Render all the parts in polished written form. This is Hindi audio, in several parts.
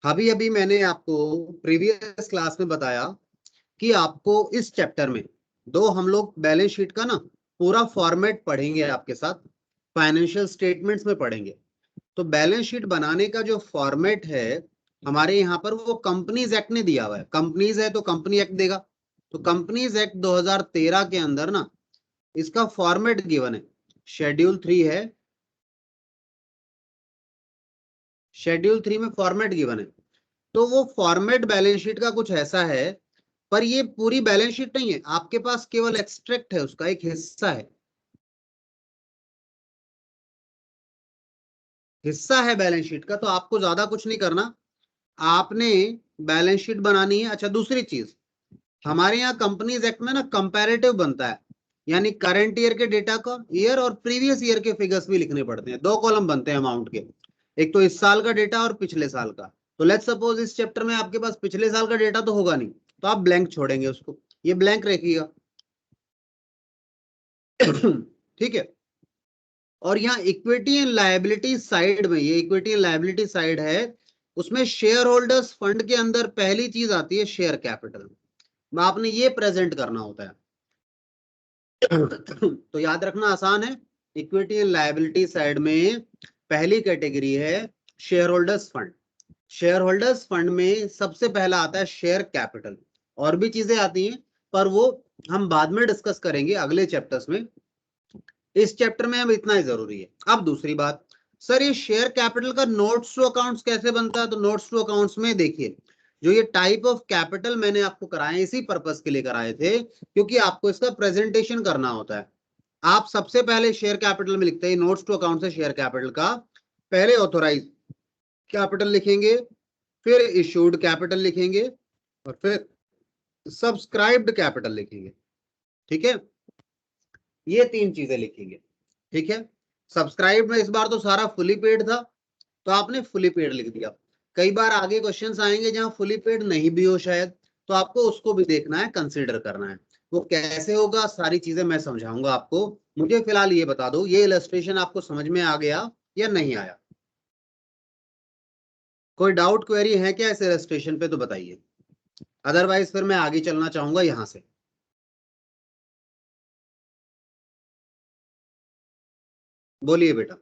अभी अभी मैंने आपको प्रीवियस क्लास में बताया कि आपको इस चैप्टर में हम लोग बैलेंस शीट का ना पूरा फॉर्मेट पढ़ेंगे आपके साथ, फाइनेंशियल स्टेटमेंट्स में पढ़ेंगे। तो बैलेंस शीट बनाने का जो फॉर्मेट है हमारे यहाँ पर वो कंपनीज एक्ट ने दिया हुआ है। कंपनीज है तो कंपनी एक्ट देगा। तो कंपनीज एक्ट 2013 के अंदर ना इसका फॉर्मेट गिवन है। शेड्यूल 3 है, शेड्यूल 3 में फॉर्मेट गिवन है। तो वो फॉर्मेट बैलेंस शीट का कुछ ऐसा है, पर ये पूरी बैलेंस शीट नहीं है, आपके पास केवल एक्सट्रैक्ट है, उसका एक हिस्सा है, हिस्सा है बैलेंस शीट का। तो आपको ज्यादा कुछ नहीं करना, आपने बैलेंस शीट बनानी है। अच्छा, दूसरी चीज, हमारे यहाँ कंपनीज एक्ट में ना कंपैरेटिव बनता है, यानी करंट ईयर के डेटा का ईयर और प्रीवियस ईयर के फिगर्स भी लिखने पड़ते हैं। दो कॉलम बनते हैं अमाउंट के, एक तो इस साल का डेटा और पिछले साल का। तो लेट्स सपोज इस चैप्टर में आपके पास पिछले साल का डेटा तो होगा नहीं, तो आप ब्लैंक छोड़ेंगे उसको, ये ब्लैंक रखिएगा। ठीक है। और यहाँ इक्विटी एंड लायबिलिटी साइड में, ये इक्विटी एंड लायबिलिटी साइड है, उसमें शेयर होल्डर्स फंड के अंदर पहली चीज आती है शेयर कैपिटल। आपने ये प्रेजेंट करना होता है। तो याद रखना आसान है, इक्विटी एंड लायबिलिटी साइड में पहली कैटेगरी है share holders fund. Share holders fund में सबसे पहला आता है शेयर कैपिटल। और भी चीजें आती हैं, पर वो हम बाद में डिस्कस करेंगे अगले चैप्टर्स में। इस चैप्टर में अब इतना ही जरूरी है। अब दूसरी बात, सर ये शेयर कैपिटल का नोट्स टू अकाउंट्स कैसे बनता है? तो नोट्स टू अकाउंट्स में देखिए, जो ये टाइप ऑफ कैपिटल मैंने आपको कराए इसी पर्पस के लिए कराए थे, क्योंकि आपको इसका प्रेजेंटेशन करना होता है। आप सबसे पहले शेयर कैपिटल में लिखते हैं, नोट्स टू अकाउंट से शेयर कैपिटल का पहले ऑथोराइज कैपिटल लिखेंगे, फिर इशूड कैपिटल लिखेंगे, और फिर सब्सक्राइब्ड कैपिटल लिखेंगे। ठीक है, ये तीन चीजें लिखेंगे। ठीक है, सब्सक्राइब में इस बार तो सारा फुली पेड था, तो आपने फुली पेड लिख दिया। कई बार आगे क्वेश्चंस आएंगे जहां फुली पेड नहीं भी हो शायद, तो आपको उसको भी देखना है, कंसीडर करना है। वो कैसे होगा सारी चीजें मैं समझाऊंगा आपको। मुझे फिलहाल ये बता दो, ये इलस्ट्रेशन आपको समझ में आ गया या नहीं आया? कोई डाउट क्वेरी है क्या इस इलस्ट्रेशन पे तो बताइए, अदरवाइज फिर मैं आगे चलना चाहूंगा यहां से। बोलिए बेटा।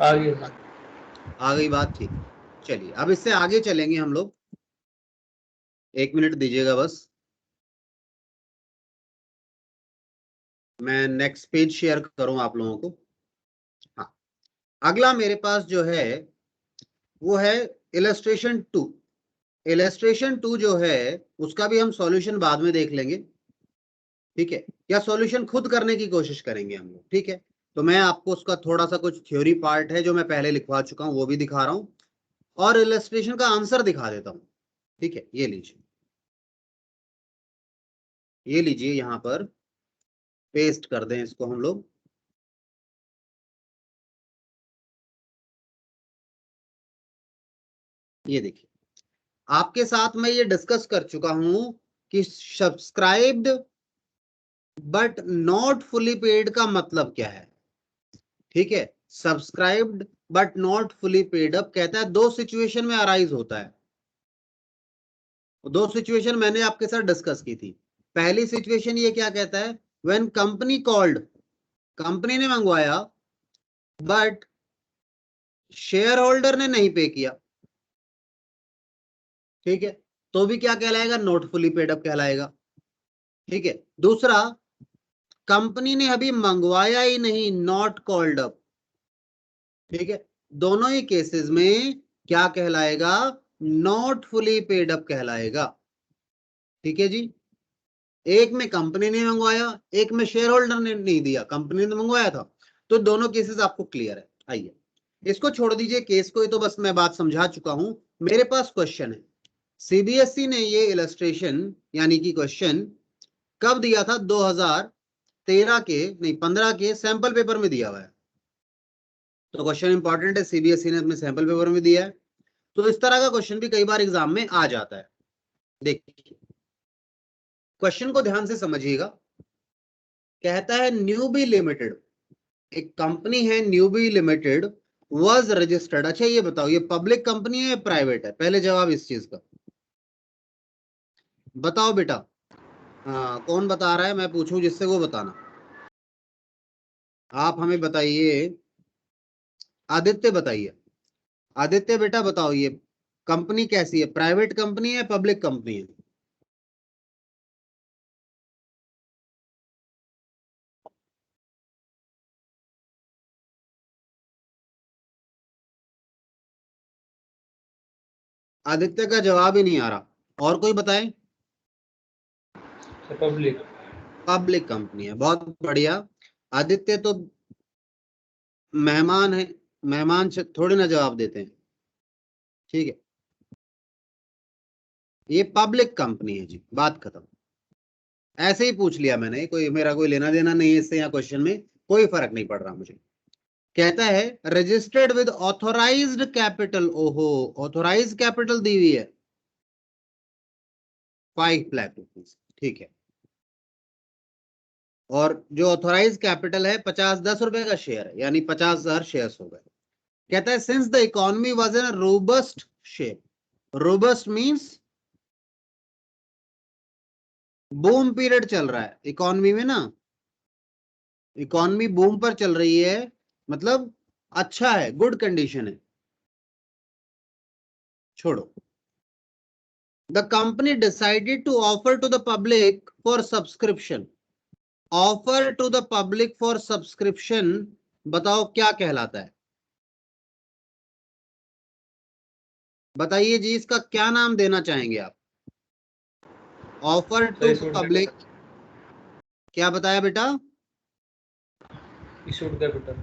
आगे आ गई बात? ठीक, चलिए अब इससे आगे चलेंगे हम लोग। एक मिनट दीजिएगा बस, मैं नेक्स्ट पेज शेयर करूं आप लोगों को। हाँ, अगला मेरे पास जो है वो है इलस्ट्रेशन 2। इलस्ट्रेशन 2 जो है उसका भी हम सॉल्यूशन बाद में देख लेंगे। ठीक है, या सॉल्यूशन खुद करने की कोशिश करेंगे हम लोग। ठीक है, तो मैं आपको उसका थोड़ा सा कुछ थ्योरी पार्ट है जो मैं पहले लिखवा चुका हूं वो भी दिखा रहा हूं, और इलस्ट्रेशन का आंसर दिखा देता हूं। ठीक है, ये लीजिए, ये लीजिए, यहां पर पेस्ट कर दें इसको हम लोग। ये देखिए, आपके साथ मैं ये डिस्कस कर चुका हूं कि subscribed but not fully paid का मतलब क्या है। ठीक है, subscribed but not fully paid up कहता है दो सिचुएशन में अराइज होता है। दो सिचुएशन मैंने आपके साथ डिस्कस की थी। पहली सिचुएशन ये क्या कहता है, व्हेन कंपनी कॉल्ड, कंपनी ने मंगवाया बट शेयर होल्डर ने नहीं पे किया। ठीक है, तो भी क्या कहलाएगा, नॉट फुली पेड अप कहलाएगा। ठीक है, दूसरा, कंपनी ने अभी मंगवाया ही नहीं, नॉट कॉल्ड अप। ठीक है, दोनों ही केसेस में क्या कहलाएगा, नॉट फुली पेड अप कहलाएगा। ठीक है जी, एक में कंपनी ने मंगवाया, एक में शेयर होल्डर ने नहीं दिया, कंपनी ने मंगवाया था। तो दोनों केसेस आपको क्लियर है। आइए, इसको छोड़ दीजिए केस को, ये तो बस मैं बात समझा चुका हूं। मेरे पास क्वेश्चन है, सीबीएसई ने ये इलस्ट्रेशन यानी कि क्वेश्चन कब दिया था? 2013 के नहीं 15 के सैंपल पेपर में दिया हुआ है। तो क्वेश्चन इंपॉर्टेंट है, सीबीएसई ने अपने सैंपल पेपर में दिया है। तो इस तरह का क्वेश्चन भी कई बार एग्जाम में आ जाता है। देखिए, क्वेश्चन को ध्यान से समझिएगा। कहता है न्यूबी लिमिटेड, एक कंपनी है न्यूबी लिमिटेड, वॉज रजिस्टर्ड। अच्छा ये बताओ, ये पब्लिक कंपनी है या प्राइवेट है? पहले जवाब इस चीज का बताओ बेटा। हाँ, कौन बता रहा है? मैं पूछूं जिससे वो बताना। आप हमें बताइए, आदित्य बताइए। आदित्य बेटा बताओ, ये कंपनी कैसी है? प्राइवेट कंपनी है, पब्लिक कंपनी है? आदित्य का जवाब ही नहीं आ रहा। और कोई बताए? पब्लिक। पब्लिक कंपनी है, बहुत बढ़िया। आदित्य तो मेहमान है, मेहमान थोड़ी ना जवाब देते हैं। ठीक है, ये पब्लिक कंपनी है जी, बात खत्म। ऐसे ही पूछ लिया मैंने, कोई मेरा कोई लेना देना नहीं है इससे, या क्वेश्चन में कोई फर्क नहीं पड़ रहा मुझे। कहता है रजिस्टर्ड विद ऑथोराइज्ड कैपिटल। ओहो, ऑथोराइज कैपिटल दी हुई है 5 लाख रुपीज। ठीक है, और जो ऑथोराइज कैपिटल है 10 रुपए का शेयर है, यानी 50,000 शेयर हो गए। कहता है since the economy was in robust shape. Robust means boom period चल रहा है इकोनॉमी में ना, इकोनॉमी बूम पर चल रही है, मतलब अच्छा है, गुड कंडीशन है। छोड़ो। The company decided to offer to the public for subscription. Offer to the public for subscription, बताओ क्या कहलाता है? बताइए जी, इसका क्या नाम देना चाहेंगे आप? ऑफर टू पब्लिक, क्या बताया बेटा? Issued capital.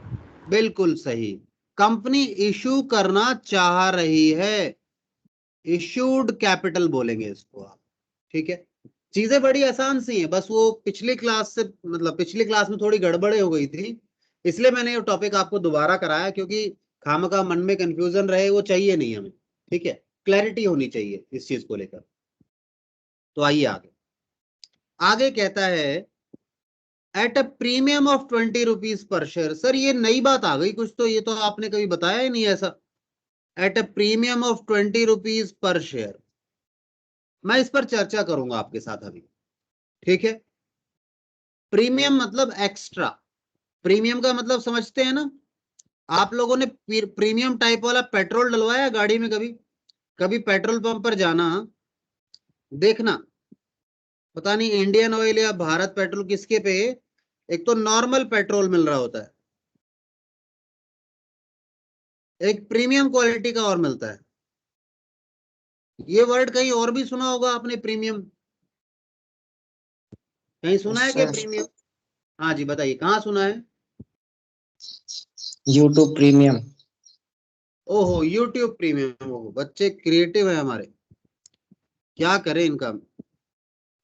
बिल्कुल सही, कंपनी इशू करना चाह रही है, इशूड कैपिटल बोलेंगे इसको आप। ठीक है, चीजें बड़ी आसान सी हैं, बस वो पिछली क्लास से, मतलब पिछली क्लास में थोड़ी गड़बड़े हो गई थी, इसलिए मैंने ये टॉपिक आपको दोबारा कराया, क्योंकि खामखा मन में कंफ्यूजन रहे, वो चाहिए नहीं हमें। ठीक है, क्लैरिटी होनी चाहिए इस चीज को लेकर। तो आइए आगे। आगे कहता है at a premium of 20 rupees per share. Sir ये नई बात आ गई कुछ, तो ये तो आपने कभी बताया ही नहीं ऐसा। At a premium of 20 rupees per share, मैं इस पर चर्चा करूंगा आपके साथ अभी। ठीक है, प्रीमियम मतलब एक्स्ट्रा। प्रीमियम का मतलब समझते हैं ना? आप लोगों ने प्रीमियम टाइप वाला पेट्रोल डलवाया गाड़ी में कभी? कभी पेट्रोल पंप पर जाना, देखना, पता नहीं इंडियन ऑयल या भारत पेट्रोल किसके पे, एक तो नॉर्मल पेट्रोल मिल रहा होता है, एक प्रीमियम क्वालिटी का और मिलता है। ये वर्ड कहीं और भी सुना होगा आपने, प्रीमियम? कहीं सुना है क्या प्रीमियम? हाँ जी बताइए, कहाँ सुना है? YouTube premium. ओहो, यूट्यूब प्रीमियम। ओहो, बच्चे क्रिएटिव है हमारे, क्या करें इनका।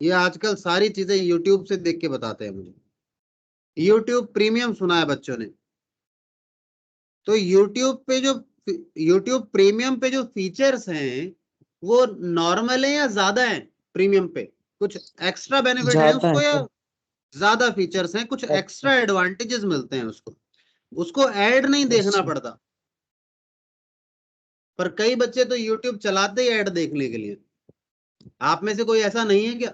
ये आजकल सारी चीजें यूट्यूब से देख के बताते हैं मुझे। यूट्यूब प्रीमियम सुना है बच्चों ने। तो यूट्यूब पे जो, यूट्यूब प्रीमियम पे जो फीचर्स हैं वो नॉर्मल है या ज्यादा है? प्रीमियम पे कुछ एक्स्ट्रा बेनिफिट है ज्यादा उसको, या है। ज्यादा फीचर्स हैं, कुछ एक्स्ट्रा एडवांटेजेस मिलते हैं उसको? उसको ऐड नहीं देखना पड़ता। पर कई बच्चे तो यूट्यूब चलाते ही ऐड देखने के लिए। आप में से कोई ऐसा नहीं है क्या?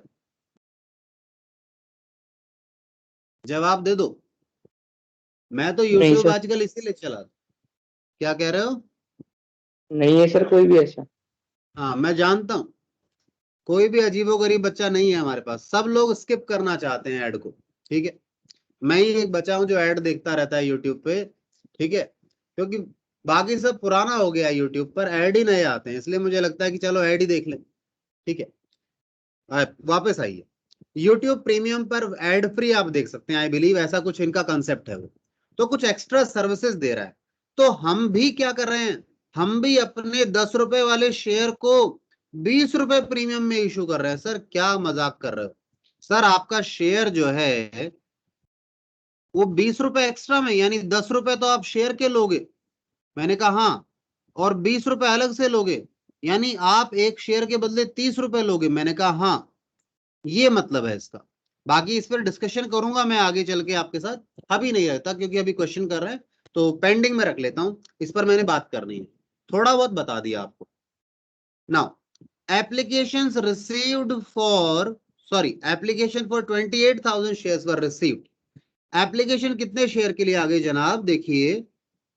जवाब दे दो। मैं तो नहीं यूट्यूब सर, आजकल इसीलिए चला। क्या कह रहे हो? नहीं है सर कोई भी ऐसा। हाँ मैं जानता हूँ, कोई भी अजीबोगरीब बच्चा नहीं है हमारे पास, सब लोग स्किप करना चाहते हैं ऐड को। ठीक है, मैं ही एक बच्चा हूँ जो ऐड देखता रहता है यूट्यूब पे। ठीक है, क्योंकि बाकी सब पुराना हो गया यूट्यूब पर, ऐड ही नए आते हैं, इसलिए मुझे लगता है कि चलो ऐड ही देख लें। ठीक है, वापस आइए। यूट्यूब प्रीमियम पर एड फ्री आप देख सकते हैं, आई बिलीव ऐसा कुछ इनका कंसेप्ट है वो, तो कुछ एक्स्ट्रा सर्विसेज दे रहा है। तो हम भी क्या कर रहे हैं, हम भी अपने 10 रुपए वाले शेयर को 20 रुपए प्रीमियम में इशू कर रहे हैं। सर क्या मजाक कर रहे हो? सर आपका शेयर जो है वो 20 रुपए एक्स्ट्रा में, यानी 10 रुपए तो आप शेयर के लोगे? मैंने कहा हाँ, और 20 रुपए अलग से लोगे, यानी आप एक शेयर के बदले 30 रुपए लोगे? मैंने कहा हाँ, ये मतलब है इसका। बाकी इस पर डिस्कशन करूंगा मैं आगे चल के आपके साथ, अभी नहीं रहता क्योंकि अभी क्वेश्चन कर रहे हैं, तो पेंडिंग में रख लेता हूं, इस पर मैंने बात करनी है, थोड़ा बहुत बता दिया आपको। Now applications received for application for 28,000 shares were received। Application कितने शेयर के लिए आ गई जनाब? देखिए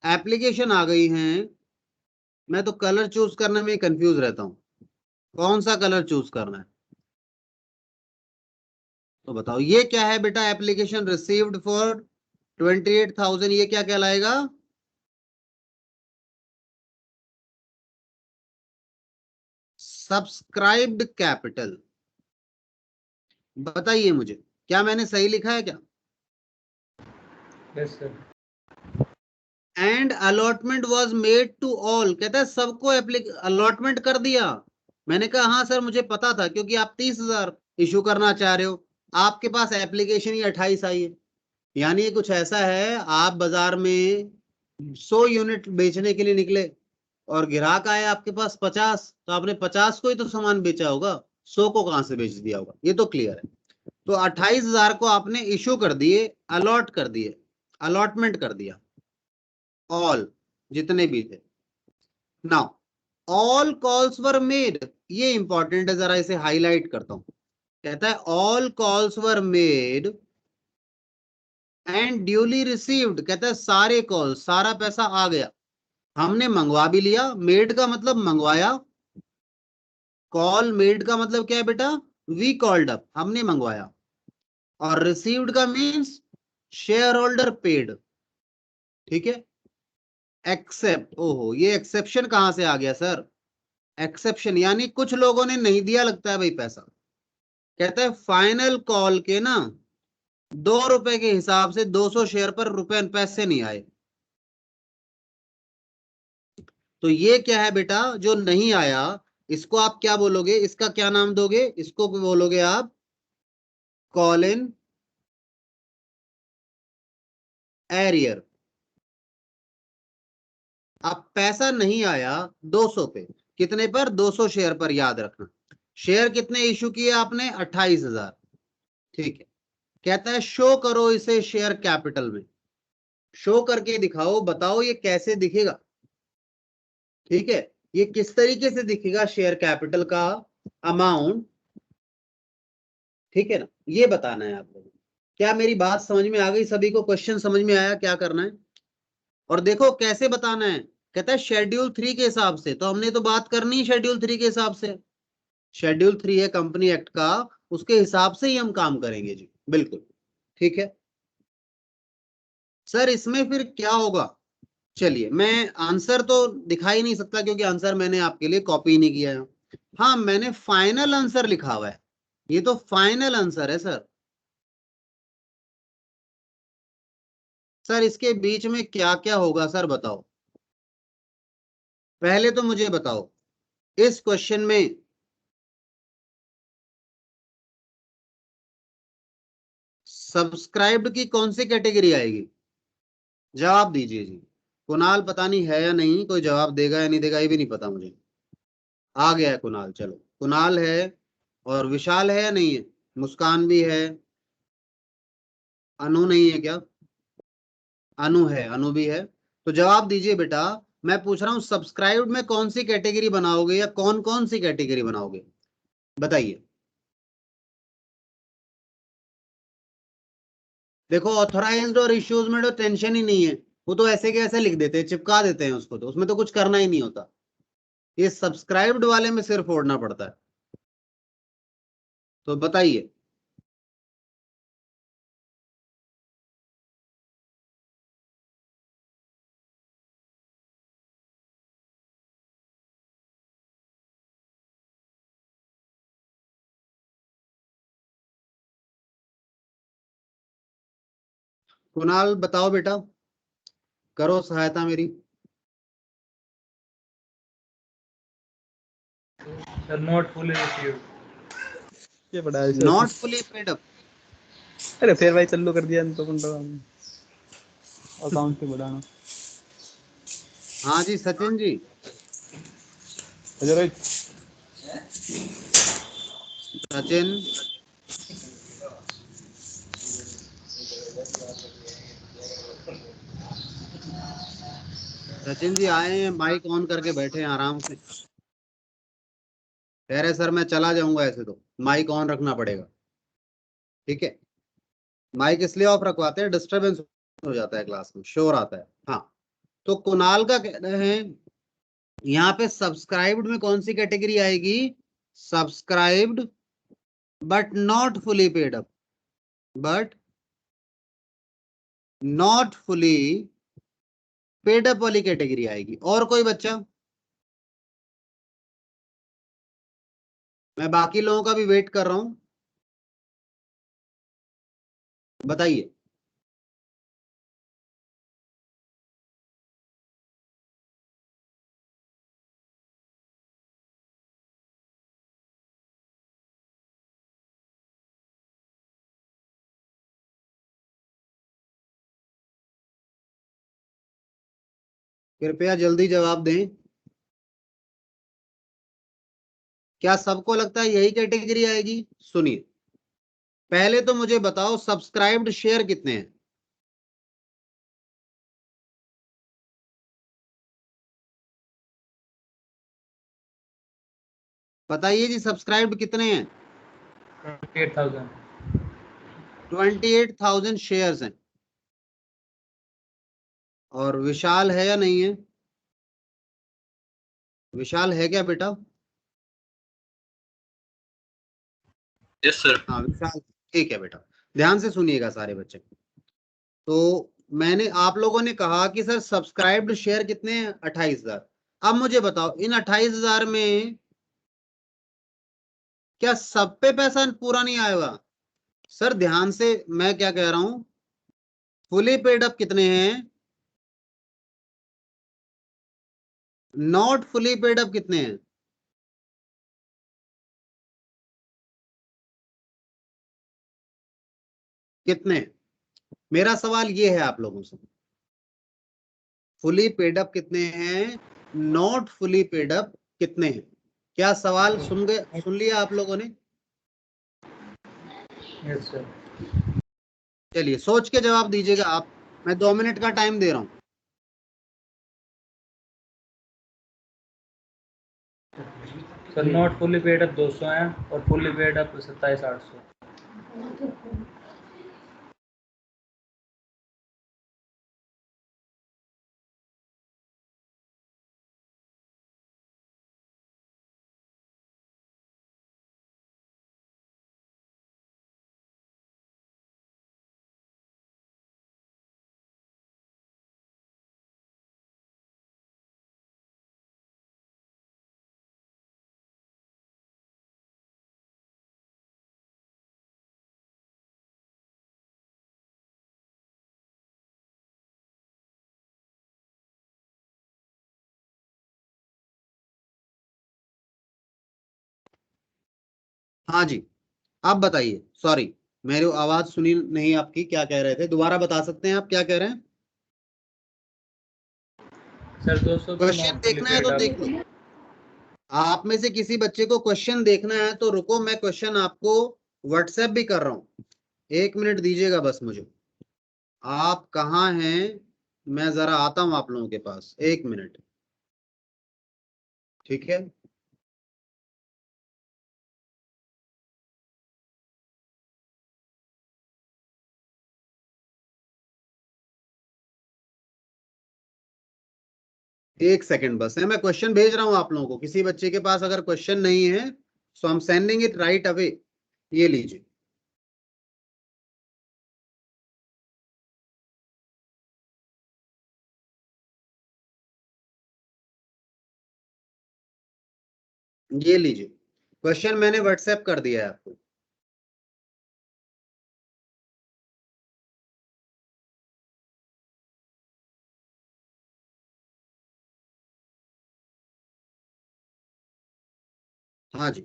एप्लीकेशन आ गई हैं, मैं तो कलर चूज करने में कंफ्यूज रहता हूं, कौन सा कलर चूज करना है, तो बताओ ये क्या है बेटा? एप्लीकेशन रिसीव्ड फॉर 28,000, ये क्या कहलाएगा? Subscribed capital. बताइए मुझे, क्या मैंने सही लिखा है क्या? Yes sir. And allotment was made to all, कहता है सबको अलॉटमेंट कर दिया। मैंने कहा हाँ सर मुझे पता था, क्योंकि आप 30,000 इशू करना चाह रहे हो, आपके पास एप्लीकेशन ही 28 आई है, यानी ये कुछ ऐसा है, आप बाजार में 100 यूनिट बेचने के लिए निकले और ग्राहक आए आपके पास 50, तो आपने 50 को ही तो सामान बेचा होगा, 100 को कहां से बेच दिया होगा? ये तो क्लियर है। तो 28,000 को आपने इशू कर दिए, अलॉट कर दिए, अलॉटमेंट कर दिया, ऑल जितने भी थे। Now all calls were made, ये इंपॉर्टेंट है, जरा इसे हाईलाइट करता हूं। कहता है all calls were made and duly received, कहता है सारे कॉल, सारा पैसा आ गया, हमने मंगवा भी लिया। मेड का मतलब मंगवाया, कॉल मेड का मतलब क्या है बेटा? वी कॉल्ड अप, हमने मंगवाया। और रिसीव्ड का मीन्स शेयर होल्डर पेड। ठीक है। एक्सेप्ट, ओहो ये एक्सेप्शन कहां से आ गया सर? एक्सेप्शन यानी कुछ लोगों ने नहीं दिया लगता है भाई पैसा। कहता है फाइनल कॉल के ना ₹2 के हिसाब से 200 शेयर पर रुपए पैसे नहीं आए। तो ये क्या है बेटा जो नहीं आया? इसको आप क्या बोलोगे? इसका क्या नाम दोगे? इसको बोलोगे आप कॉल इन एरियर। अब पैसा नहीं आया 200 पे, कितने पर? 200 शेयर पर, याद रखना। शेयर कितने इशू किए आपने? 28,000। ठीक है। कहता है शो करो इसे शेयर कैपिटल में, शो करके दिखाओ, बताओ ये कैसे दिखेगा। ठीक है, ये किस तरीके से दिखेगा शेयर कैपिटल का अमाउंट, ठीक है ना, ये बताना है आप लोगों को। क्या मेरी बात समझ में आ गई? सभी को क्वेश्चन समझ में आया क्या करना है? और देखो कैसे बताना है। कहता है शेड्यूल 3 के हिसाब से, तो हमने तो बात करनी शेड्यूल 3 के हिसाब से। शेड्यूल 3 है कंपनी एक्ट का, उसके हिसाब से ही हम काम करेंगे जी, बिल्कुल। ठीक है सर, इसमें फिर क्या होगा? चलिए मैं आंसर तो दिखा ही नहीं सकता, क्योंकि आंसर मैंने आपके लिए कॉपी नहीं किया है। हाँ मैंने फाइनल आंसर लिखा हुआ है, ये तो फाइनल आंसर है सर। सर इसके बीच में क्या क्या होगा सर बताओ? पहले तो मुझे बताओ इस क्वेश्चन में सब्सक्राइब्ड की कौन सी कैटेगरी आएगी? जवाब दीजिए जी। कुणाल पता नहीं है या नहीं, कोई जवाब देगा या नहीं देगा ये भी नहीं पता मुझे। आ गया है कुणाल, चलो कुणाल है। और विशाल है या नहीं है? मुस्कान भी है। अनु नहीं है क्या? अनु है, अनु भी है। तो जवाब दीजिए बेटा। मैं पूछ रहा हूं सब्सक्राइब्ड में कौन सी कैटेगरी बनाओगे, या कौन कौन सी कैटेगरी बनाओगे, बताइए। देखो ऑथराइज्ड और इश्यूज में तो टेंशन ही नहीं है, वो तो ऐसे के ऐसे लिख देते हैं, चिपका देते हैं उसको, तो उसमें तो कुछ करना ही नहीं होता। ये सब्सक्राइब्ड वाले में सिर्फ फोड़ना पड़ता है। तो बताइए। कुणाल बताओ बेटा, करो सहायता मेरी। सर नॉट फुली रिसीव्ड ये बड़ा है नॉट फुली पेड अप। अरे फिर भाई चालू कर दिया तो अकाउंट से बढ़ाना। हाँ जी सचिन जी। अजय सचिन सचिन जी आए हैं, माइक ऑन करके बैठे हैं आराम से। कह रहे सर मैं चला जाऊंगा, ऐसे तो माइक ऑन रखना पड़ेगा। ठीक है, माइक इसलिए ऑफ रखवाते हैं, डिस्टरबेंस हो जाता है क्लास में, शोर आता है। हाँ, तो कुणाल का कह रहे हैं यहाँ पे सब्सक्राइब्ड में कौन सी कैटेगरी आएगी? Subscribed but not fully paid up, but not fully paid up वाली कैटेगरी आएगी। और कोई बच्चा? मैं बाकी लोगों का भी वेट कर रहा हूं, बताइए। कृपया जल्दी जवाब दें। क्या सबको लगता है यही कैटेगरी आएगी? सुनिए, पहले तो मुझे बताओ सब्सक्राइब्ड शेयर कितने हैं? बताइए जी, सब्सक्राइब्ड कितने हैं? 28,000। 28,000 शेयर्स हैं। और विशाल है या नहीं है? विशाल है क्या बेटा? Yes sir. हाँ विशाल, ठीक है बेटा। ध्यान से सुनिएगा सारे बच्चे। तो मैंने, आप लोगों ने कहा कि सर सब्सक्राइब्ड शेयर कितने हैं? 28,000। अब मुझे बताओ इन 28,000 में क्या सब पे पैसा पूरा नहीं आएगा? सर ध्यान से, मैं क्या कह रहा हूं, फुली पेड अप कितने हैं, नॉट फुली पेड अप कितने हैं? कितने? मेरा सवाल ये है आप लोगों से, फुली पेड अप कितने हैं, नॉट फुली पेड अप कितने हैं? क्या सवाल सुन लिया आप लोगों ने? Yes sir. चलिए सोच के जवाब दीजिएगा आप, मैं 2 मिनट का टाइम दे रहा हूं। Sir not fully paid up 200 है और फुली पेड अप 27,800। हाँ जी, आप बताइए। सॉरी, मेरी आवाज सुनी नहीं आपकी, क्या कह रहे थे? दोबारा बता सकते हैं आप क्या कह रहे हैं? सर 200 तो क्वेश्चन नॉट फुली देखना है पेड तो अप। देख लो। आप में से किसी बच्चे को क्वेश्चन देखना है तो रुको, मैं क्वेश्चन आपको व्हाट्सएप भी कर रहा हूं, 1 मिनट दीजिएगा बस मुझे। आप कहाँ हैं? मैं जरा आता हूं आप लोगों के पास, 1 मिनट। ठीक है, एक सेकंड बस है, मैं क्वेश्चन भेज रहा हूं आप लोगों को। किसी बच्चे के पास अगर क्वेश्चन नहीं है, so I am sending it right away. ये लीजिए। ये लीजिए, क्वेश्चन मैंने व्हाट्सएप कर दिया है आपको। हाँ जी,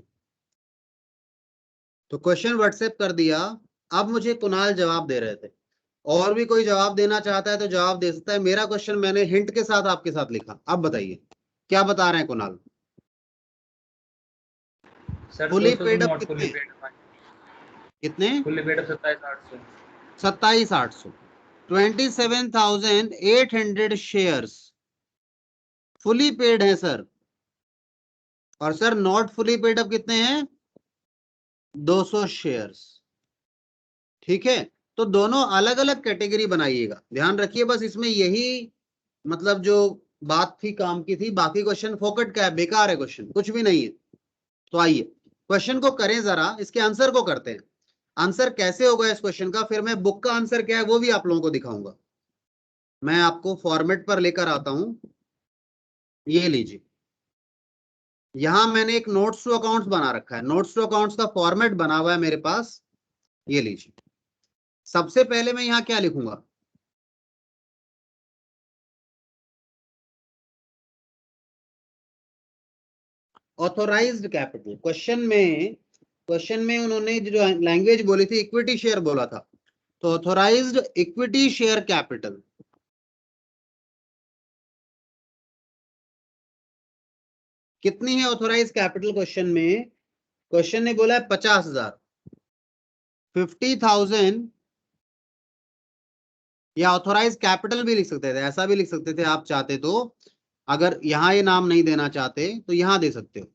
तो क्वेश्चन व्हाट्सएप कर दिया। अब मुझे कुणाल जवाब दे रहे थे, और भी कोई जवाब देना चाहता है तो जवाब दे सकता है। मेरा क्वेश्चन मैंने हिंट के साथ आपके साथ लिखा। अब बताइए क्या बता रहे हैं कुणाल? सर फुली 200 तो पेड अप नॉट कितने फुली हैं? Paid up. कितने? Fully paid up 27,800। 27,800। 27,800 shares fully paid है सर, और सर नॉट फुली पेड अब कितने हैं? 200 शेयर्स। ठीक है, तो दोनों अलग अलग कैटेगरी बनाइएगा, ध्यान रखिए बस इसमें यही मतलब जो बात थी काम की थी, बाकी क्वेश्चन फोकट का है, बेकार है क्वेश्चन, कुछ भी नहीं है। तो आइए क्वेश्चन को करें जरा, इसके आंसर को करते हैं। आंसर कैसे होगा इस क्वेश्चन का, फिर मैं बुक का आंसर क्या है वो भी आप लोगों को दिखाऊंगा। मैं आपको फॉर्मेट पर लेकर आता हूं, ये लीजिए, यहां मैंने एक नोट्स टू अकाउंट्स बना रखा है, नोट्स टू अकाउंट्स का फॉर्मेट बना हुआ है मेरे पास, ये लीजिए। सबसे पहले मैं यहां क्या लिखूंगा, ऑथोराइज्ड कैपिटल। क्वेश्चन में उन्होंने जो लैंग्वेज बोली थी इक्विटी शेयर बोला था, तो ऑथोराइज्ड इक्विटी शेयर कैपिटल कितनी है? ऑथोराइज कैपिटल क्वेश्चन ने बोला है 50,000, 50,000, या ऑथोराइज कैपिटल भी लिख सकते थे, ऐसा भी लिख सकते थे आप चाहते तो। अगर यहां ये नाम नहीं देना चाहते तो यहां दे सकते हो,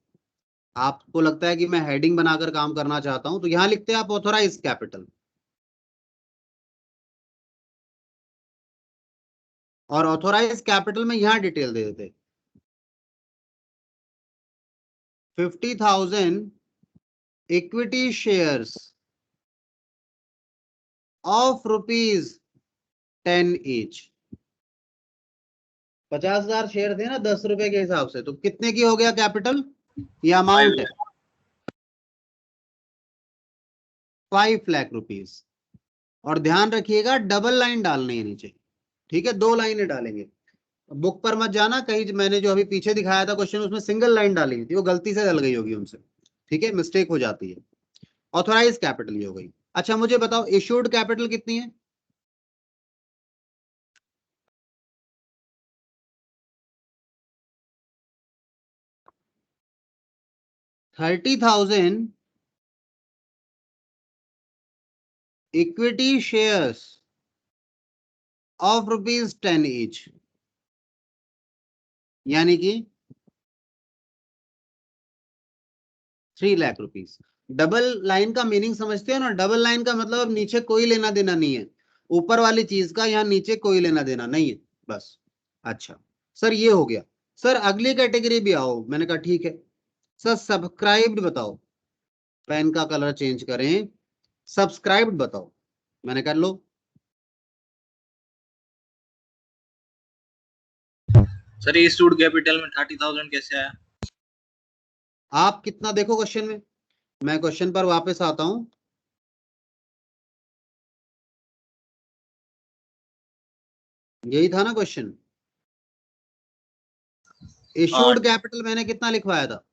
आपको लगता है कि मैं हेडिंग बनाकर काम करना चाहता हूं तो यहां लिखते हैं आप ऑथोराइज कैपिटल, और ऑथोराइज कैपिटल में यहां डिटेल दे देते 50,000 equity shares of ₹10 each. 50,000 share थे ना 10 रुपए के हिसाब से, तो कितने की हो गया कैपिटल? ये अमाउंट है 5 लाख रुपीस। और ध्यान रखिएगा डबल लाइन डालनी है नीचे, ठीक है, 2 लाइनें डालेंगे। बुक पर मत जाना कहीं, मैंने जो अभी पीछे दिखाया था क्वेश्चन उसमें सिंगल लाइन डाली थी, वो गलती से डल गई होगी उनसे, ठीक है, मिस्टेक हो जाती है। ऑथोराइज कैपिटल ये हो गई। अच्छा मुझे बताओ इश्यूड कैपिटल कितनी है? $30,000 इक्विटी शेयर्स ऑफ ₹10 ईच, यानी कि 3 लाख रुपीस। डबल लाइन का मीनिंग समझते हो ना? डबल लाइन का मतलब अब नीचे कोई लेना देना नहीं है, ऊपर वाली चीज का यहाँ नीचे कोई लेना देना नहीं है, बस। अच्छा सर ये हो गया। सर अगली कैटेगरी भी आओ, मैंने कहा ठीक है। सर सब्सक्राइब्ड बताओ, पेन का कलर चेंज करें, सब्सक्राइब्ड बताओ, मैंने कर लो। सर ये इशूड कैपिटल में 30,000 कैसे आया? आप कितना देखो क्वेश्चन में, मैं क्वेश्चन पर वापस आता हूं। यही था ना क्वेश्चन, इशूड कैपिटल मैंने कितना लिखवाया था?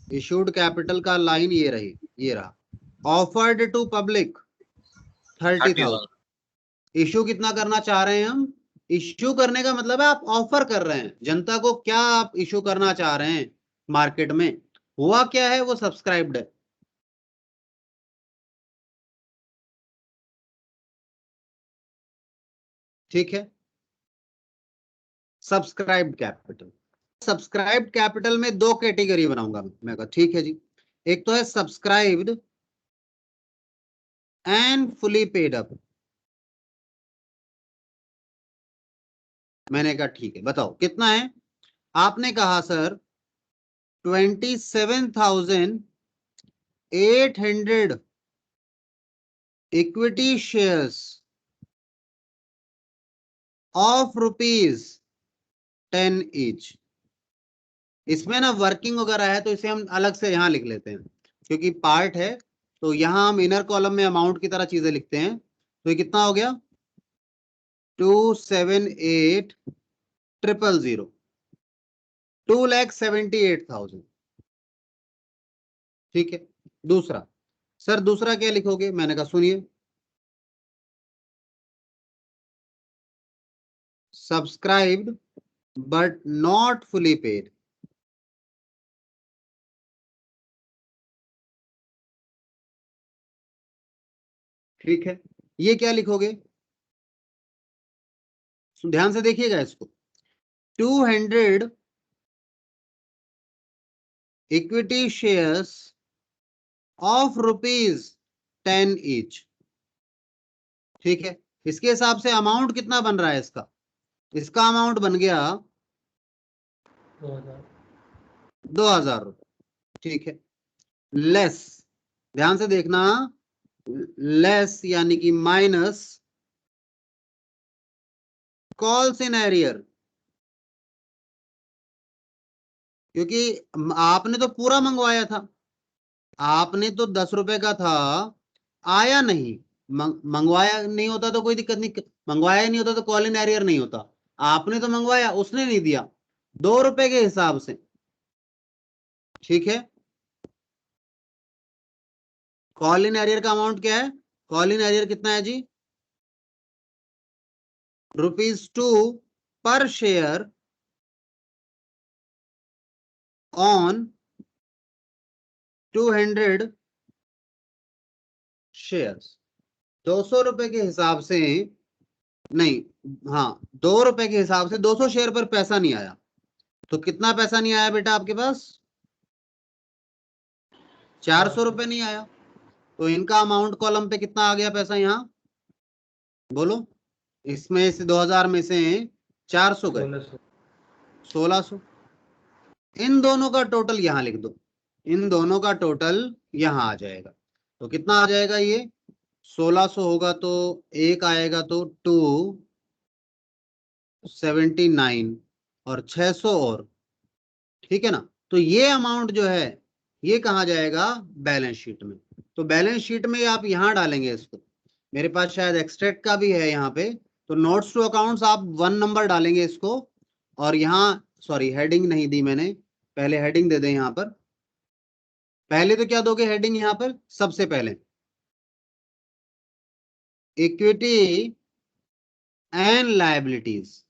इशूड कैपिटल का लाइन ये रही, ये रहा, ऑफर्ड टू पब्लिक 30,000। इश्यू कितना करना चाह रहे हैं हम? इश्यू करने का मतलब है आप ऑफर कर रहे हैं जनता को, क्या आप इश्यू करना चाह रहे हैं मार्केट में, हुआ क्या है, वो सब्सक्राइब्ड है। ठीक है, सब्सक्राइब्ड कैपिटल। सब्सक्राइब्ड कैपिटल में 2 कैटेगरी बनाऊंगा मैं कहा ठीक है जी। एक तो है subscribed and fully paid up. मैंने कहा ठीक है, बताओ कितना है? आपने कहा sir 27,800 equity shares of ₹10 each. इसमें ना वर्किंग वगैरह है तो इसे हम अलग से यहां लिख लेते हैं, क्योंकि पार्ट है तो यहां हम इनर कॉलम में अमाउंट की तरह चीजें लिखते हैं। तो ये कितना हो गया? 278,000, 2,78,000। ठीक है, दूसरा, सर दूसरा क्या लिखोगे? मैंने कहा सुनिए, subscribed but not fully paid. ठीक है, ये क्या लिखोगे? ध्यान से देखिएगा इसको, 200 इक्विटी शेयर्स ऑफ ₹10 ईच। ठीक है, इसके हिसाब से अमाउंट कितना बन रहा है इसका? इसका अमाउंट बन गया 2,000 रुपए। ठीक है, लेस, ध्यान से देखना, लेस यानी कि माइनस कॉल्स इन एरियर, क्योंकि आपने तो पूरा मंगवाया था, आपने तो 10 रुपए का था, आया नहीं, मंगवाया नहीं होता तो कोई दिक्कत नहीं, मंगवाया नहीं होता तो कॉल इन एरियर नहीं होता, आपने तो मंगवाया, उसने नहीं दिया, 2 रुपए के हिसाब से। ठीक है, कॉल इन एरियर का अमाउंट क्या है? कॉल इन एरियर कितना है जी? ₹2 पर शेयर ऑन 200 शेयर्स। 200 रुपए के हिसाब से, नहीं, हाँ, 2 रुपए के हिसाब से 200 शेयर पर पैसा नहीं आया, तो कितना पैसा नहीं आया बेटा आपके पास? 400 रुपए नहीं आया, तो इनका अमाउंट कॉलम पे कितना आ गया पैसा यहां? बोलो, इसमें से 2000 में से 400 गए, 1600। इन दोनों का टोटल यहां लिख दो, इन दोनों का टोटल यहां आ जाएगा, तो कितना आ जाएगा ये? 1600 होगा तो एक आएगा तो 279 और 600 और, ठीक है ना? तो ये अमाउंट जो है ये कहाँ जाएगा? बैलेंस शीट में। तो बैलेंस शीट में आप यहां डालेंगे इसको, मेरे पास शायद एक्सट्रैक्ट का भी है यहाँ पे, तो नोट्स टू अकाउंट्स आप 1 नंबर डालेंगे इसको, और यहाँ, सॉरी हेडिंग नहीं दी मैंने, पहले हेडिंग दे दें यहाँ पर। पहले तो क्या दोगे हेडिंग यहाँ पर? सबसे पहले इक्विटी एंड लायबिलिटीज,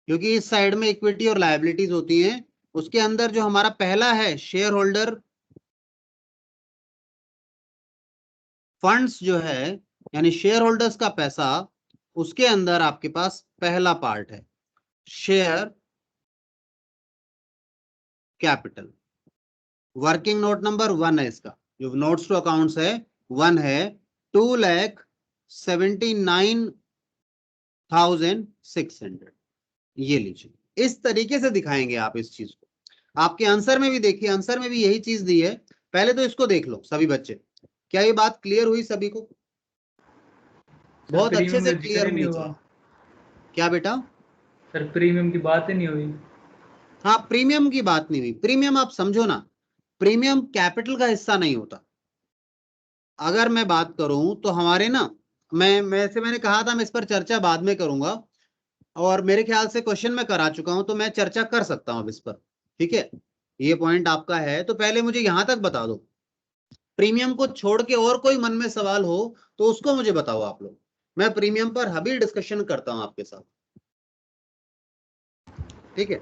क्योंकि इस साइड में इक्विटी और लायबिलिटीज होती हैं, उसके अंदर जो हमारा पहला है शेयर होल्डर फंड्स जो है, यानी शेयर होल्डर्स का पैसा, उसके अंदर आपके पास पहला पार्ट है share capital. Working note number 1 है इसका, जो नोट्स टू अकाउंट्स है 1 है, 2,79,600। ये लीजिए, इस तरीके से दिखाएंगे आप इस चीज को। आपके आंसर में भी देखिए, आंसर में भी यही चीज दी है। पहले तो इसको देख लो सभी बच्चे, क्या ये बात क्लियर हुई सभी को? बहुत अच्छे से क्लियर होनी चाहिए। क्या बेटा? सर प्रीमियम की बात ही नहीं हुई। हाँ, प्रीमियम की बात नहीं हुई। प्रीमियम आप समझो ना, प्रीमियम कैपिटल का हिस्सा नहीं होता। अगर मैं बात करूं तो हमारे ना, मैंने कहा था मैं इस पर चर्चा बाद में करूंगा, और मेरे ख्याल से क्वेश्चन में करा चुका हूं, तो मैं चर्चा कर सकता हूं अब इस पर। ठीक है, ये पॉइंट आपका है, तो पहले मुझे यहां तक बता दो। प्रीमियम को छोड़ के और कोई मन में सवाल हो तो उसको मुझे बताओ आप लोग, मैं प्रीमियम पर अभी डिस्कशन करता हूं आपके साथ। ठीक है,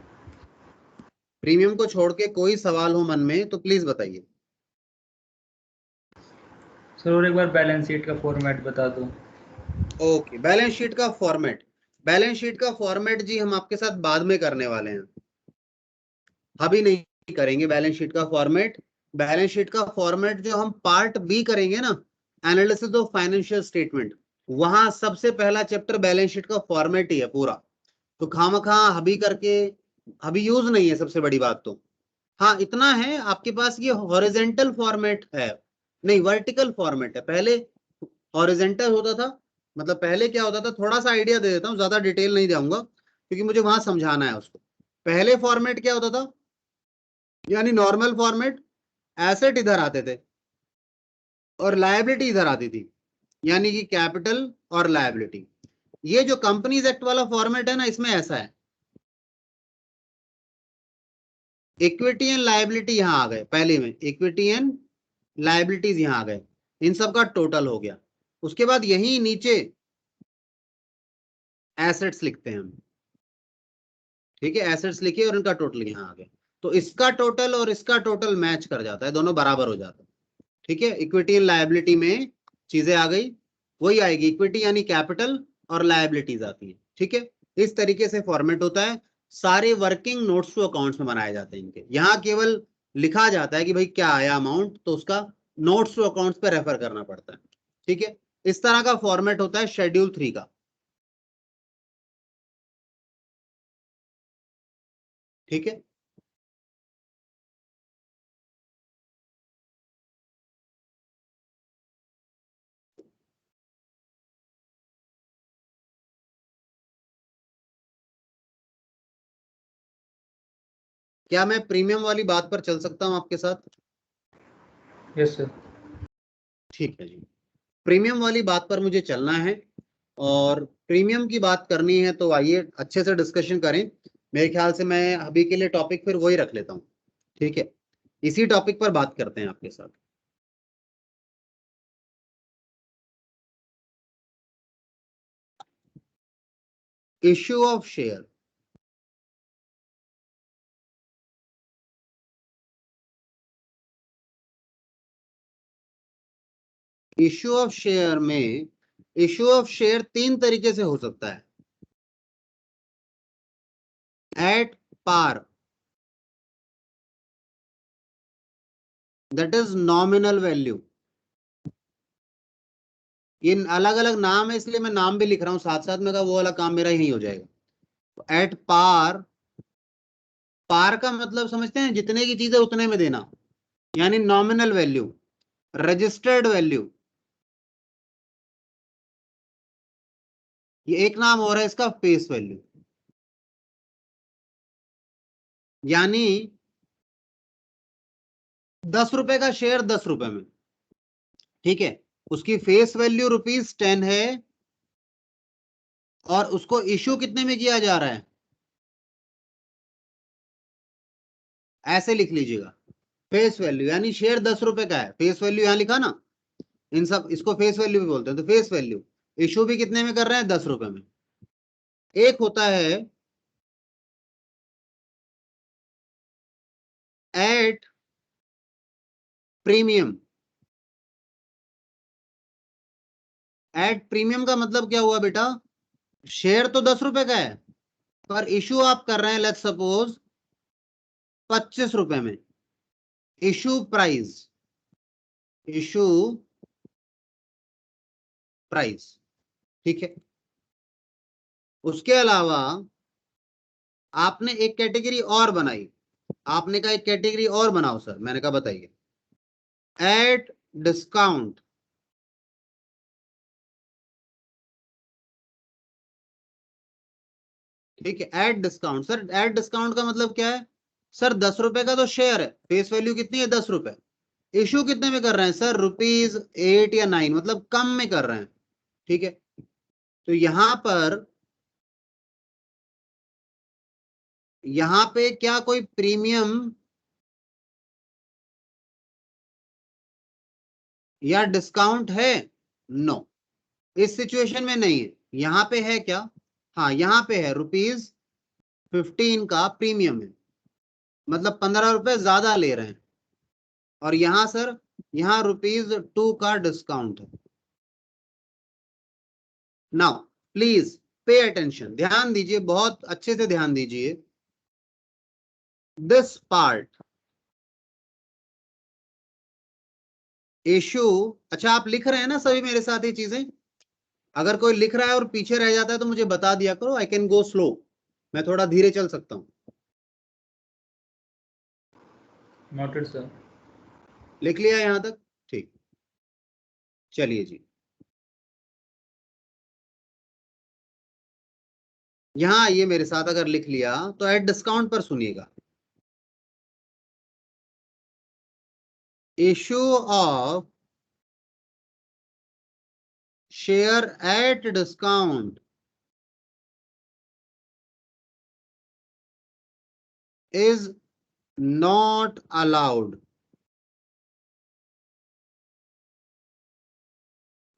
प्रीमियम को छोड़ के कोई सवाल हो मन में तो प्लीज बताइए। सर और एक बार बैलेंस शीट का फॉर्मेट बता दो। ओके, बैलेंस शीट का फॉर्मेट, बैलेंस शीट का फॉर्मेट जी हम आपके साथ बाद में करने वाले हैं, अभी नहीं करेंगे बैलेंस शीट का फॉर्मेट। बैलेंस शीट का फॉर्मेट जो हम पार्ट बी करेंगे ना, एनालिसिस ऑफ फाइनेंशियल स्टेटमेंट, वहां सबसे पहला चैप्टर बैलेंस शीट का फॉर्मेट ही है पूरा, तो खामखा अभी करके अभी यूज नहीं है। सबसे बड़ी बात तो हाँ इतना है, आपके पास ये हॉरिजेंटल फॉर्मेट है, नहीं वर्टिकल फॉर्मेट है। पहले हॉरिजेंटल होता था, मतलब पहले क्या होता था, थोड़ा सा आइडिया दे देता हूँ, ज्यादा डिटेल नहीं जाऊंगा क्योंकि मुझे वहां समझाना है उसको। पहले फॉर्मेट क्या होता था, यानी नॉर्मल फॉर्मेट, एसेट इधर आते थे और लायबिलिटी इधर आती थी, यानी कि कैपिटल और लायबिलिटी। ये जो कंपनीज एक्ट वाला फॉर्मेट है ना, इसमें ऐसा है, इक्विटी एंड लायबिलिटी यहां आ गए, पहले में इक्विटी एंड लायबिलिटीज यहां आ गए, इन सब का टोटल हो गया। उसके बाद यही नीचे एसेट्स लिखते हैं हम, ठीक है, एसेट्स लिखे और इनका टोटल यहां आ गया, तो इसका टोटल और इसका टोटल मैच कर जाता है, दोनों बराबर हो जाता है। ठीक है, इक्विटी एंड लायबिलिटी में चीजें आ गई, वही आएगी, इक्विटी यानी कैपिटल और लायबिलिटीज आती है। ठीक है, इस तरीके से फॉर्मेट होता है। सारे वर्किंग नोट्स टू अकाउंट्स में बनाए जाते हैं इनके। यहाँ केवल लिखा जाता है कि भाई क्या आया अमाउंट, तो उसका नोट्स टू अकाउंट्स पे रेफर करना पड़ता है। ठीक है, इस तरह का फॉर्मेट होता है शेड्यूल 3 का। ठीक है, क्या मैं प्रीमियम वाली बात पर चल सकता हूं आपके साथ? Yes sir. ठीक है जी, प्रीमियम वाली बात पर मुझे चलना है और प्रीमियम की बात करनी है, तो आइए अच्छे से डिस्कशन करें। मेरे ख्याल से मैं अभी के लिए टॉपिक फिर वही रख लेता हूं। ठीक है, इसी टॉपिक पर बात करते हैं आपके साथ। Issue of share. Issue of share में इश्यू ऑफ शेयर 3 तरीके से हो सकता है। At par, that is nominal value. ये अलग अलग नाम है, इसलिए मैं नाम भी लिख रहा हूं साथ साथ में, का वो वाला काम मेरा यही हो जाएगा। एट पार, पार का मतलब समझते हैं, जितने की चीज है उतने में देना, यानी नॉमिनल वैल्यू, रजिस्टर्ड वैल्यू। ये एक नाम हो रहा है इसका फेस वैल्यू, यानी 10 रुपए का शेयर 10 रुपए में। ठीक है, उसकी फेस वैल्यू ₹10 है और उसको इश्यू कितने में किया जा रहा है, ऐसे लिख लीजिएगा। फेस वैल्यू यानी शेयर 10 रुपए का है, फेस वैल्यू यहां लिखा ना, इन सब इसको फेस वैल्यू भी बोलते हैं। तो फेस वैल्यू, इश्यू भी कितने में कर रहे हैं, 10 रुपए में। एक होता है एट प्रीमियम। एट प्रीमियम का मतलब क्या हुआ बेटा, शेयर तो 10 रुपए का है, पर इश्यू आप कर रहे हैं लेट्स सपोज 25 रुपए में। Issue price, issue price. ठीक है, उसके अलावा आपने एक कैटेगरी और बनाई। आपने कहा एक कैटेगरी और बनाओ सर, मैंने कहा बताइए। At discount. ठीक है, at discount. Sir at discount का मतलब क्या है? सर 10 रुपए का तो शेयर है, फेस वैल्यू कितनी है, 10 रुपए। इश्यू कितने में कर रहे हैं सर, ₹8 या 9, मतलब कम में कर रहे हैं। ठीक है, तो यहां पे क्या कोई प्रीमियम या डिस्काउंट है? नो, इस सिचुएशन में नहीं है। यहां पे है क्या? हाँ, यहां पे है ₹15 का प्रीमियम है, मतलब 15 रुपए ज्यादा ले रहे हैं। और यहां सर, यहां ₹2 का डिस्काउंट है। नाउ प्लीज पे अटेंशन, ध्यान दीजिए, बहुत अच्छे से ध्यान दीजिए। दिस पार्ट इशू, अच्छा आप लिख रहे हैं ना सभी मेरे साथ ये चीजें? अगर कोई लिख रहा है और पीछे रह जाता है तो मुझे बता दिया करो, आई कैन गो स्लो, मैं थोड़ा धीरे चल सकता हूं। Noted sir. लिख लिया यहां तक? ठीक, चलिए जी, यहां आइए मेरे साथ। अगर लिख लिया तो एट डिस्काउंट पर सुनिएगा। Issue of share at discount is not allowed,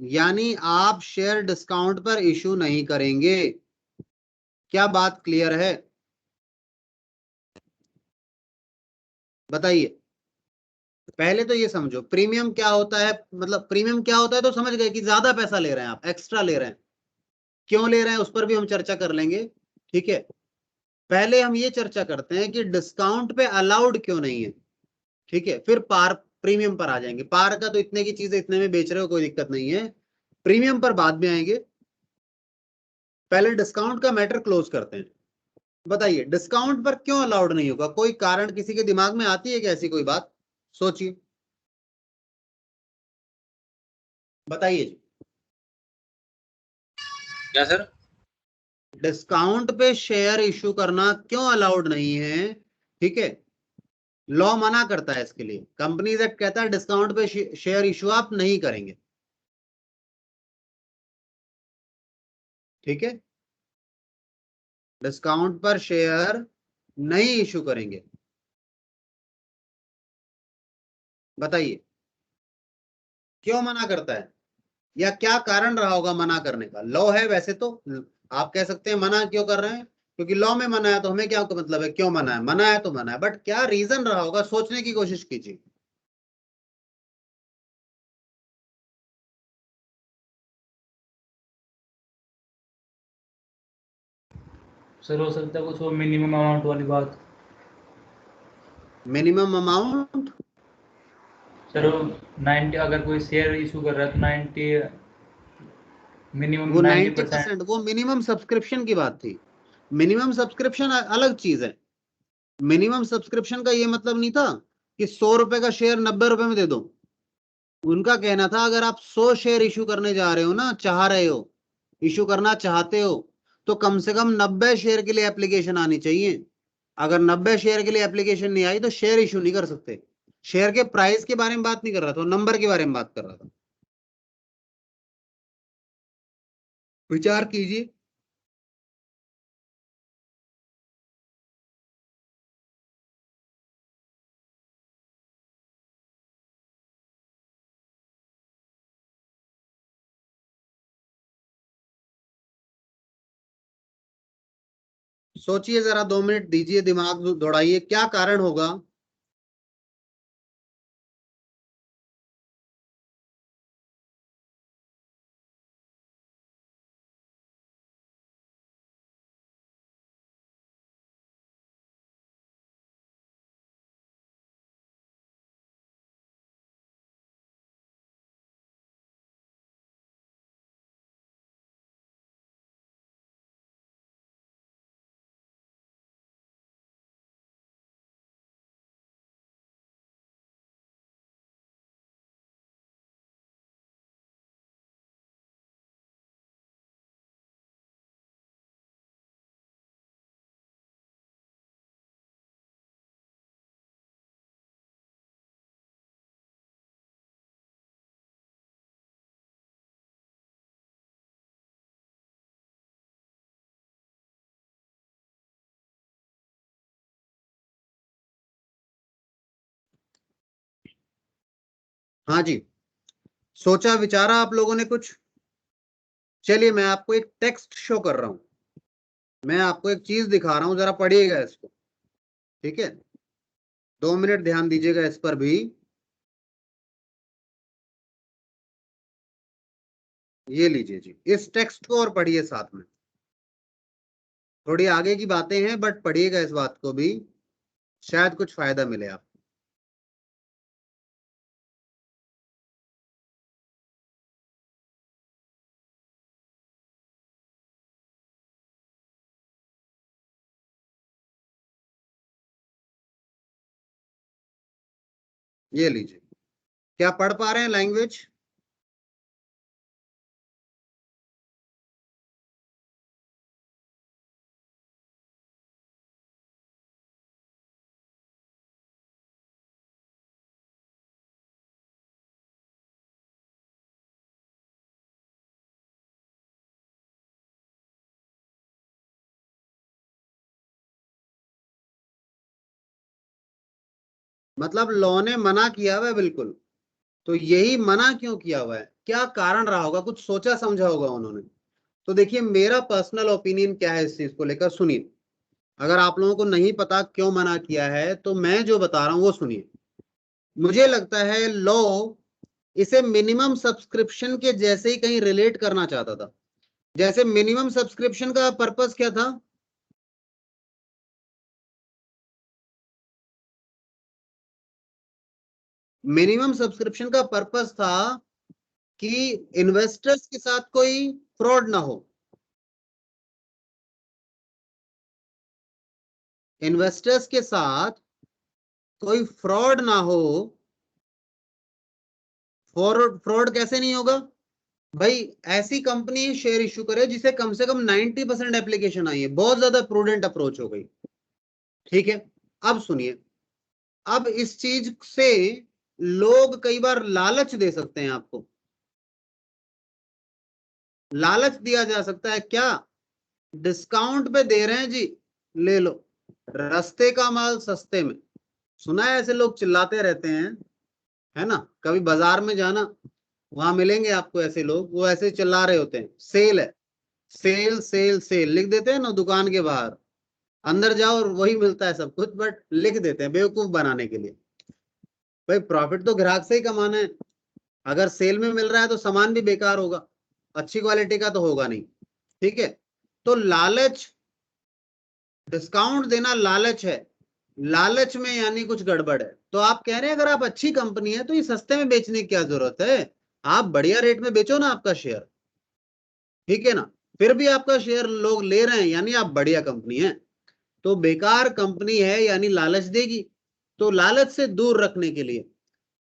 यानी आप शेयर डिस्काउंट पर इशू नहीं करेंगे। क्या बात क्लियर है? बताइए। पहले तो ये समझो प्रीमियम क्या होता है, मतलब प्रीमियम क्या होता है तो समझ गए कि ज्यादा पैसा ले रहे हैं आप, एक्स्ट्रा ले रहे हैं। क्यों ले रहे हैं उस पर भी हम चर्चा कर लेंगे। ठीक है, पहले हम ये चर्चा करते हैं कि डिस्काउंट पे अलाउड क्यों नहीं है, ठीक है, फिर पार प्रीमियम पर आ जाएंगे। पार का तो इतने की चीजें इतने में बेच रहे हो, कोई दिक्कत नहीं है, प्रीमियम पर बाद में आएंगे, पहले डिस्काउंट का मैटर क्लोज करते हैं। बताइए डिस्काउंट पर क्यों अलाउड नहीं होगा, कोई कारण किसी के दिमाग में आती है क्या ऐसी कोई बात, सोचिए, बताइए जी। क्या सर? डिस्काउंट पे शेयर इशू करना क्यों अलाउड नहीं है, ठीक है, लॉ मना करता है इसके लिए, कंपनीज एक्ट कहता है डिस्काउंट पे शेयर इशू आप नहीं करेंगे, ठीक है, डिस्काउंट पर शेयर नहीं इशू करेंगे। बताइए क्यों मना करता है, या क्या कारण रहा होगा मना करने का, लॉ है वैसे तो, आप कह सकते हैं मना क्यों कर रहे हैं, क्योंकि लॉ में मना है तो हमें क्या मतलब है, क्यों मना है तो मना है, बट क्या रीजन रहा होगा, सोचने की कोशिश कीजिए। सर हो सकता है कुछ वो मिनिमम अमाउंट वाली बात। मिनिमम अमाउंट, सर वो 90, अगर कोई शेयर इशू कर रहा है तो 90 मिनिमम वो 90%। 90%, वो मिनिमम सब्सक्रिप्शन की बात थी, मिनिमम सब्सक्रिप्शन अलग चीज है। मिनिमम सब्सक्रिप्शन का ये मतलब नहीं था कि 100 रुपए का शेयर 90 रुपए में दे दो, उनका कहना था अगर आप 100 शेयर इशू करने जा रहे हो ना, चाह रहे हो, इशू करना चाहते हो, तो कम से कम 90 शेयर के लिए एप्लीकेशन आनी चाहिए। अगर 90 शेयर के लिए एप्लीकेशन नहीं आई तो शेयर इशू नहीं कर सकते। शेयर के प्राइस के बारे में बात नहीं कर रहा था, नंबर के बारे में बात कर रहा था, विचार कीजिए। सोचिए जरा, 2 मिनट दीजिए, दिमाग दौड़ाइए, क्या कारण होगा। हाँ जी, सोचा विचारा आप लोगों ने कुछ। चलिए मैं आपको एक टेक्स्ट शो कर रहा हूं, मैं आपको एक चीज दिखा रहा हूं, जरा पढ़िएगा इसको, ठीक है, 2 मिनट ध्यान दीजिएगा इस पर भी। ये लीजिए जी, इस टेक्स्ट को और पढ़िए साथ में, थोड़ी आगे की बातें हैं बट पढ़िएगा इस बात को भी, शायद कुछ फायदा मिले आपको। ये लीजिए, क्या पढ़ पा रहे हैं लैंग्वेज? मतलब लॉ ने मना किया हुआ है बिल्कुल, तो यही मना क्यों किया हुआ है, क्या कारण रहा होगा, कुछ सोचा समझा होगा उन्होंने। तो देखिए मेरा पर्सनल ओपिनियन क्या है इस चीज को लेकर, सुनिए, अगर आप लोगों को नहीं पता क्यों मना किया है तो मैं जो बता रहा हूं वो सुनिए। मुझे लगता है लॉ इसे मिनिमम सब्सक्रिप्शन के जैसे ही कहीं रिलेट करना चाहता था। जैसे मिनिमम सब्सक्रिप्शन का पर्पस क्या था, मिनिमम सब्सक्रिप्शन का पर्पस था कि इन्वेस्टर्स के साथ कोई फ्रॉड ना हो, इन्वेस्टर्स के साथ कोई फ्रॉड ना हो। फ्रॉड कैसे नहीं होगा भाई? ऐसी कंपनी शेयर इश्यू करे जिसे कम से कम 90% एप्लीकेशन आई है, बहुत ज्यादा प्रूडेंट अप्रोच हो गई। ठीक है, अब सुनिए, अब इस चीज से लोग कई बार लालच दे सकते हैं आपको, लालच दिया जा सकता है क्या? डिस्काउंट पे दे रहे हैं जी, ले लो, रास्ते का माल सस्ते में। सुना है ऐसे लोग चिल्लाते रहते हैं, है ना? कभी बाजार में जाना, वहां मिलेंगे आपको ऐसे लोग, वो ऐसे चिल्ला रहे होते हैं, सेल है, सेल सेल सेल लिख देते हैं ना दुकान के बाहर, अंदर जाओ और वही मिलता है सब कुछ, बट लिख देते हैं बेवकूफ बनाने के लिए। भाई प्रॉफिट तो ग्राहक से ही कमाना है, अगर सेल में मिल रहा है तो सामान भी बेकार होगा, अच्छी क्वालिटी का तो होगा नहीं। ठीक है, तो लालच, डिस्काउंट देना लालच है, लालच में यानी कुछ गड़बड़ है। तो आप कह रहे हैं अगर आप अच्छी कंपनी है तो ये सस्ते में बेचने की क्या जरूरत है? आप बढ़िया रेट में बेचो ना आपका शेयर, ठीक है ना? फिर भी आपका शेयर लोग ले रहे हैं यानी आप बढ़िया कंपनी है। तो बेकार कंपनी है यानी लालच देगी, तो लालच से दूर रखने के लिए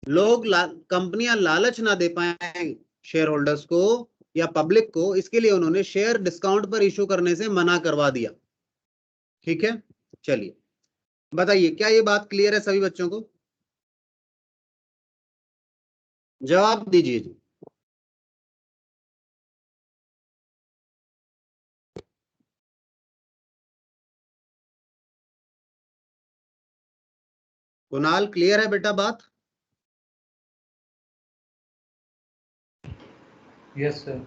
लोग कंपनियां लालच ना दे पाए शेयर होल्डर्स को या पब्लिक को, इसके लिए उन्होंने शेयर डिस्काउंट पर इशू करने से मना करवा दिया। ठीक है, चलिए बताइए क्या ये बात क्लियर है सभी बच्चों को? जवाब दीजिए जी। कुणाल क्लियर है बेटा बात? Yes sir.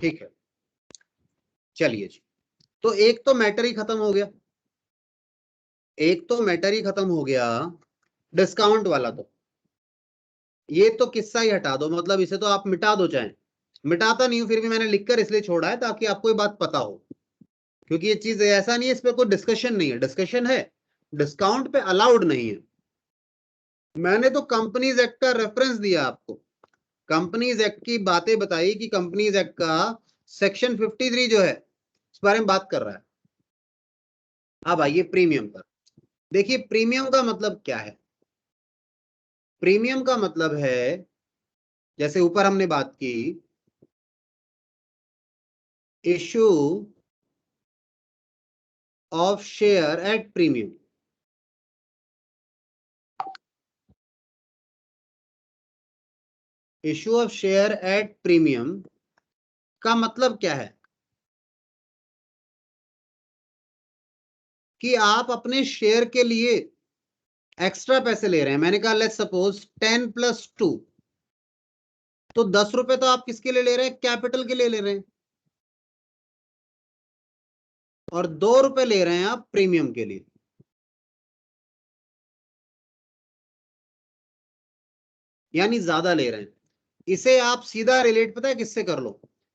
ठीक है, चलिए जी, तो एक तो मैटर ही खत्म हो गया, एक तो मैटर ही खत्म हो गया डिस्काउंट वाला। तो ये तो किस्सा ही हटा दो, मतलब इसे तो आप मिटा दो, चाहे मिटाता नहीं हूं फिर भी मैंने लिखकर इसलिए छोड़ा है ताकि आपको ये बात पता हो, क्योंकि ये चीज ऐसा नहीं है, इस पर कोई डिस्कशन नहीं है, डिस्कशन है डिस्काउंट पे अलाउड नहीं है। मैंने तो कंपनीज एक्ट का रेफरेंस दिया आपको, कंपनीज एक्ट की बातें बताई कि कंपनीज एक्ट का सेक्शन 53 जो है इस बारे में बात कर रहा है। अब आइए प्रीमियम पर, देखिए प्रीमियम का मतलब क्या है? प्रीमियम का मतलब है, जैसे ऊपर हमने बात की, issue of share at premium. Issue of share at premium का मतलब क्या है? कि आप अपने शेयर के लिए एक्स्ट्रा पैसे ले रहे हैं। मैंने कहा लेट्स सपोज 10+2, तो 10 रुपए तो आप किसके लिए ले रहे हैं? कैपिटल के लिए ले रहे हैं, और 2 रुपए ले रहे हैं आप प्रीमियम के लिए। यानी ज्यादा ले रहे हैं। इसे आप सीधा रिलेट पता है किससे कर लो?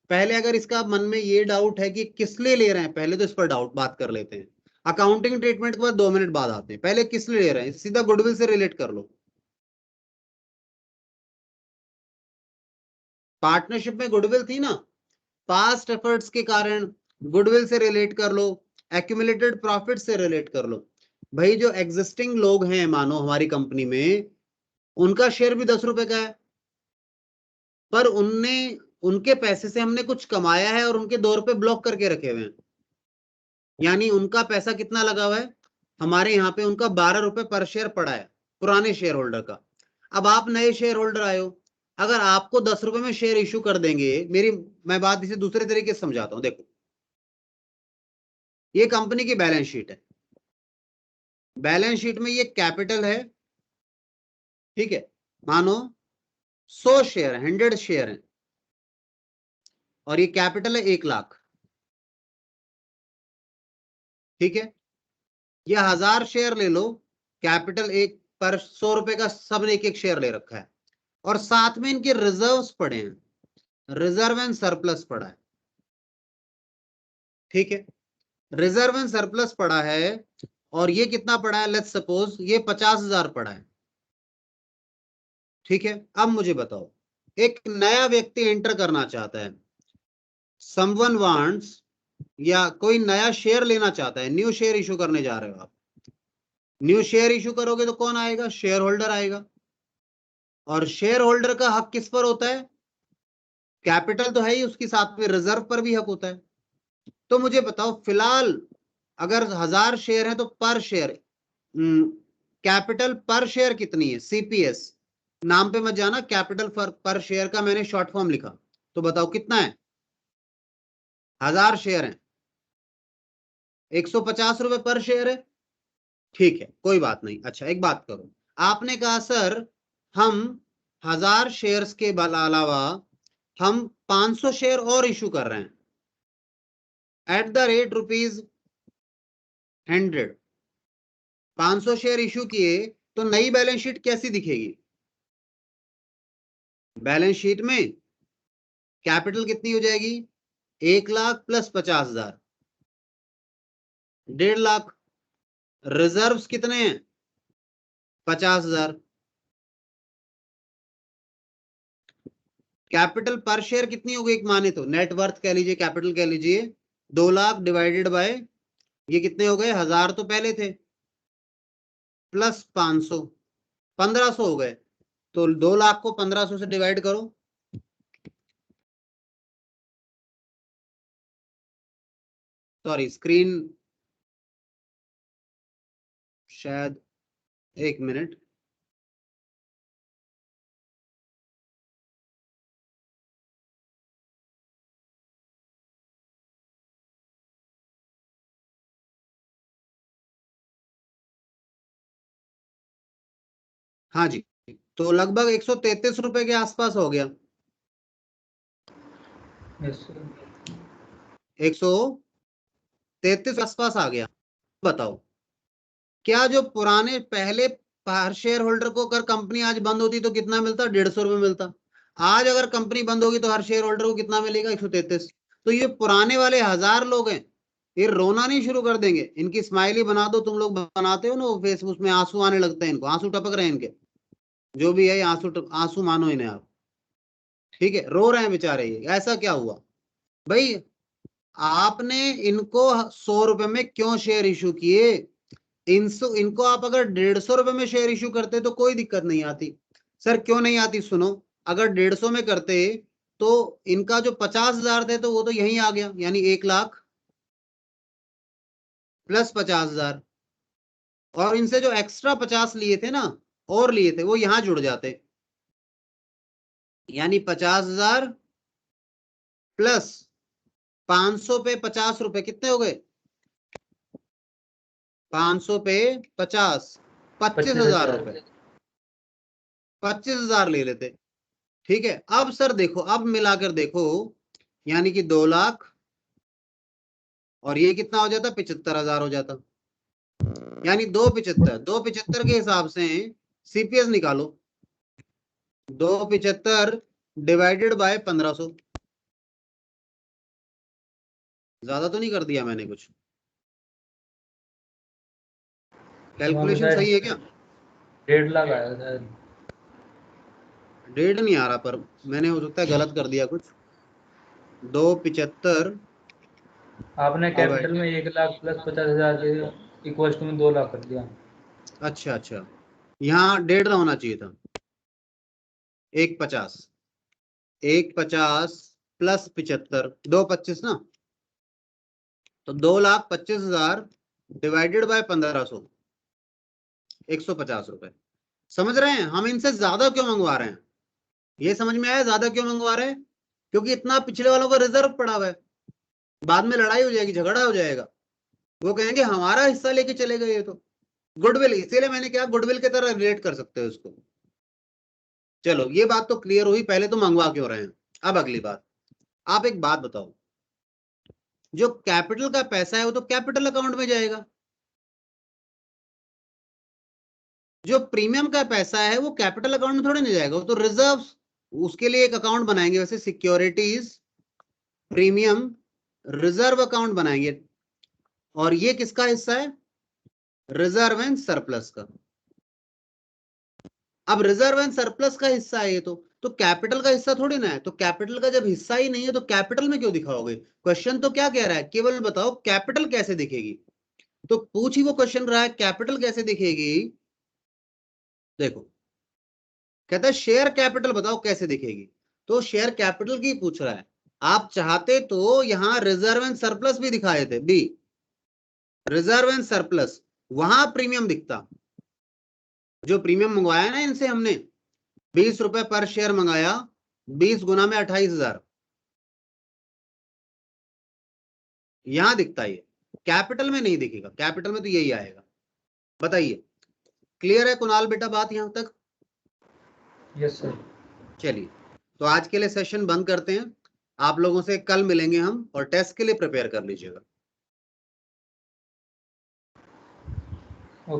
पहले अगर इसका मन में ये डाउट है कि किस लिए ले रहे हैं, पहले तो इस पर डाउट बात कर लेते हैं, अकाउंटिंग ट्रीटमेंट के बाद 2 मिनट बाद आते हैं। पहले किस लिए ले रहे हैं, सीधा गुडविल से रिलेट कर लो। पार्टनरशिप में गुडविल थी ना, पास्ट एफर्ट्स के कारण गुडविल से रिलेट कर लो, एक्यूमुलेटेड प्रॉफिट से रिलेट कर लो। भाई जो एग्जिस्टिंग लोग हैं मानो हमारी कंपनी में, उनका शेयर भी 10 रुपए का है, पर उनने, उनके पैसे से हमने कुछ कमाया है और उनके 2 रुपए ब्लॉक करके रखे हुए हैं। यानी उनका पैसा कितना लगा हुआ है हमारे यहाँ पे? उनका 12 रुपए पर शेयर पड़ा है पुराने शेयर होल्डर का। अब आप नए शेयर होल्डर आए हो, अगर आपको 10 रुपए में शेयर इशू कर देंगे, मेरी, मैं बात इसे दूसरे तरीके से समझाता हूं। देखो ये कंपनी की बैलेंस शीट है, बैलेंस शीट में ये कैपिटल है, ठीक है, मानो 100 शेयर, 100 शेयर है, और ये कैपिटल है 1 लाख। ठीक है, ये 1000 शेयर ले लो, कैपिटल एक पर 100 रुपए का सबने एक एक शेयर ले रखा है, और साथ में इनके रिजर्व्स पड़े हैं, रिजर्व एंड सरप्लस पड़ा है। ठीक है, रिजर्व एंड सरप्लस पड़ा है, और ये कितना पड़ा है? लेट्स सपोज ये 50,000 पड़ा है, ठीक है, अब मुझे बताओ, एक नया व्यक्ति एंटर करना चाहता है, समवन वांट्स, या कोई नया शेयर लेना चाहता है, न्यू शेयर इशू करने जा रहे हो आप। न्यू शेयर इशू करोगे तो कौन आएगा? शेयर होल्डर आएगा। और शेयर होल्डर का हक किस पर होता है? कैपिटल तो है ही, उसके साथ में रिजर्व पर भी हक होता है। तो मुझे बताओ, फिलहाल अगर 1000 शेयर है तो पर शेयर कैपिटल पर शेयर कितनी है? सीपीएस, नाम पे मत जाना, कैपिटल पर शेयर का मैंने शॉर्ट फॉर्म लिखा, तो बताओ कितना है? 1000 शेयर है, 150 रुपए पर शेयर है। ठीक है, कोई बात नहीं। अच्छा, एक बात करो, आपने कहा सर हम 1000 शेयर्स के अलावा हम 500 शेयर और इशू कर रहे हैं at the rate ₹100। 500 share issue किए तो नई बैलेंस शीट कैसी दिखेगी? बैलेंस शीट में कैपिटल कितनी हो जाएगी? 1 लाख प्लस 50,000, 1.5 लाख। रिजर्व्स कितने हैं? 50,000। कैपिटल पर शेयर कितनी होगी? एक माने तो नेटवर्थ कह लीजिए, कैपिटल कह लीजिए, 2 लाख डिवाइडेड बाय ये कितने हो गए? 1000 तो पहले थे, प्लस 500, 1500 हो गए। तो 2 लाख को 1500 से डिवाइड करो, सॉरी स्क्रीन शायद, 1 मिनट। हाँ जी, तो लगभग 133 रुपए के आसपास हो गया। Yes sir. 133 आसपास आ गया। बताओ, क्या जो पुराने पहले हर शेयर होल्डर को अगर कंपनी आज बंद होती तो कितना मिलता? 150 रुपए मिलता। आज अगर कंपनी बंद होगी तो हर शेयर होल्डर को कितना मिलेगा? 133। तो ये पुराने वाले 1000 लोग हैं, ये रोना नहीं शुरू कर देंगे? इनकी स्माइली बना दो, तुम लोग बनाते हो ना वो फेसबुक में, आंसू आने लगते हैं इनको, आंसू टपक रहे हैं इनके, जो भी है आंसू मानो इन्हें आप। ठीक है, रो रहे हैं बेचारे, ये ऐसा क्या हुआ भाई? आपने इनको 100 रुपए में क्यों शेयर इशू किए? इनको आप अगर 150 रुपए में शेयर इशू करते तो कोई दिक्कत नहीं आती। सर क्यों नहीं आती? सुनो, अगर 150 में करते तो इनका जो 50,000 थे तो वो तो यहीं आ गया, यानी 1 लाख प्लस 50,000, और इनसे जो एक्स्ट्रा 50 लिए थे ना, और लिए थे, वो यहां जुड़ जाते, यानी 50,000 प्लस 500 पे 50 रुपए, कितने हो गए? 500 पे 50, 25,000 रुपए, 25,000 ले लेते। ठीक है, अब सर देखो, अब मिलाकर देखो, यानी कि 2 लाख, और ये कितना हो जाता? 75,000 हो जाता, यानी 275 के हिसाब से सीपीएस निकालो, 275 डिवाइडेड बाय 1500। ज्यादा तो नहीं कर दिया मैंने कुछ? कैलकुलेशन सही है क्या? 1.5 लाख आया शायद। 1.5 नहीं आ रहा, पर मैंने हो सकता है गलत कर दिया कुछ। 275 आपने कैपिटल में 1 लाख प्लस 50,000 इक्वल टू में 2 लाख कर दिया। अच्छा अच्छा, यहाँ 1.5 होना चाहिए था। 150, 150 प्लस 75, 225 ना, तो 2,25,000 डिवाइडेड बाय 1500, 150 रुपए। समझ रहे हैं हम इनसे ज्यादा क्यों मंगवा रहे हैं? ये समझ में आया ज्यादा क्यों मंगवा रहे हैं? क्योंकि इतना पिछले वालों का रिजर्व पड़ा हुआ है, बाद में लड़ाई हो जाएगी, झगड़ा हो जाएगा, वो कहेंगे हमारा हिस्सा लेके चले गए। ये तो गुडविल, इसीलिए मैंने क्या, गुडविल की तरह रिलेट कर सकते हो इसको। चलो ये बात तो क्लियर हुई, पहले तो मंगवा क्यों रहे हैं। अब अगली बात, आप एक बात बताओ, जो कैपिटल का पैसा है वो तो कैपिटल अकाउंट में जाएगा, जो प्रीमियम का पैसा है वो कैपिटल अकाउंट में थोड़ी नहीं जाएगा, वो तो रिजर्व, उसके लिए एक अकाउंट बनाएंगे, वैसे सिक्योरिटीज प्रीमियम रिजर्व अकाउंट बनाएंगे, और ये किसका हिस्सा है? रिजर्व एंड सरप्लस का। अब रिजर्व एंड सरप्लस का हिस्सा है ये तो कैपिटल का हिस्सा थोड़ी ना है। तो कैपिटल का जब हिस्सा ही नहीं है तो कैपिटल में क्यों दिखाओगे? क्वेश्चन तो क्या कह रहा है, केवल बताओ कैपिटल कैसे दिखेगी। तो पूछ ही वो क्वेश्चन रहा है कैपिटल कैसे दिखेगी। देखो कहता है शेयर कैपिटल बताओ कैसे दिखेगी, तो शेयर कैपिटल की पूछ रहा है। आप चाहते तो यहां रिजर्व एंड सरप्लस भी दिखाए थे, बी रिजर्व एंड सरप्लस, वहां प्रीमियम दिखता। जो प्रीमियम मंगवाया ना इनसे हमने 20 रुपए पर शेयर मंगाया, 20 गुना में 28,000, यहां दिखता है। कैपिटल में नहीं दिखेगा, कैपिटल में तो यही आएगा। बताइए क्लियर है कुणाल बेटा बात यहां तक? Yes sir. चलिए तो आज के लिए सेशन बंद करते हैं। आप लोगों से कल मिलेंगे हम, और टेस्ट के लिए प्रिपेयर कर लीजिएगा।